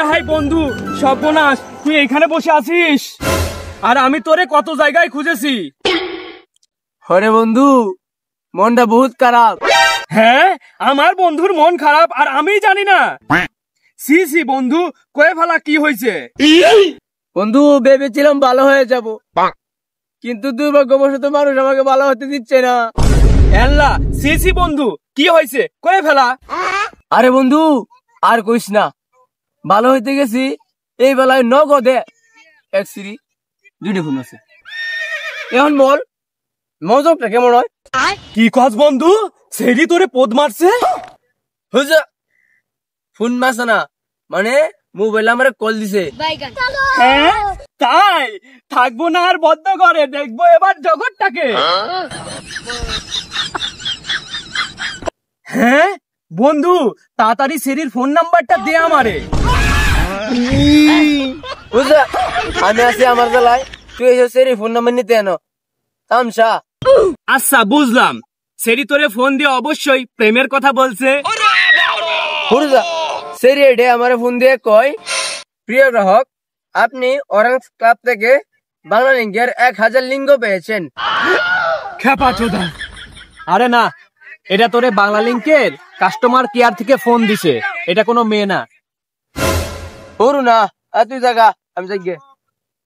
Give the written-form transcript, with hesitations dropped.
হায় বন্ধু, সর্বনাশ, তুই এখানে বসে আছিস আর আমি তোরে কত জায়গায় খুঁজেছি। হরে বন্ধু, মনটা বহুত খারাপ। হ্যাঁ, আমার বন্ধুর মন খারাপ আর আমি জানি না। সি সি বন্ধু, কয়ে ফেলা কি হয়েছে? বন্ধু, ভেবেছিলাম ভালো হয়ে যাব, কিন্তু দুর্ভাগ্যবশত মানুষ আমাকে ভালো হতে দিচ্ছে না। আল্লাহ, সি সি বন্ধু, কি হয়েছে কয়ে ফেলা? আরে বন্ধু, আর কইস না, ভালো হইতে গেছি, এই বেলায় নগদে এক সিরি দুইটা ফোন আছে। এখন বল মজকটা কেমন হয়? কি কস বন্ধু, সেরি তোরে পদ মারছে? হুজা, ফোন মারছে না, মানে মোবাইল আমার কল দিছে। হ্যাঁ তাই, থাকবো না আর বদ্ধ করে, দেখবো এবার জগৎটাকে। হ্যাঁ বন্ধু, তাড়াতাড়ি সেরির ফোন নাম্বারটা দে আমারে। বুঝা, আমি আছি আমার জেলায়, তুই এসে সেরি ফোন নাম্বার নিতে এনো তামসা। আচ্ছা বুঝলাম, সেরি তোরে ফোন দিয়ে অবশ্যই প্রেমের কথা বলছে। হুরজা, সেরি এডে আমারে ফোন দিয়ে কয়, প্রিয় গ্রাহক, আপনি অরেঞ্জ ক্লাব থেকে বাংলা লিঙ্কের 1000 লিঙ্গ পেয়েছেন। খেপা চোদা। আরে না, এটা তোরে বাংলা লিংকের কাস্টমার কেয়ার থেকে ফোন দিছে, এটা কোনো মেয়ে না। হরু না, তুই জাগা, আমি যাই গে।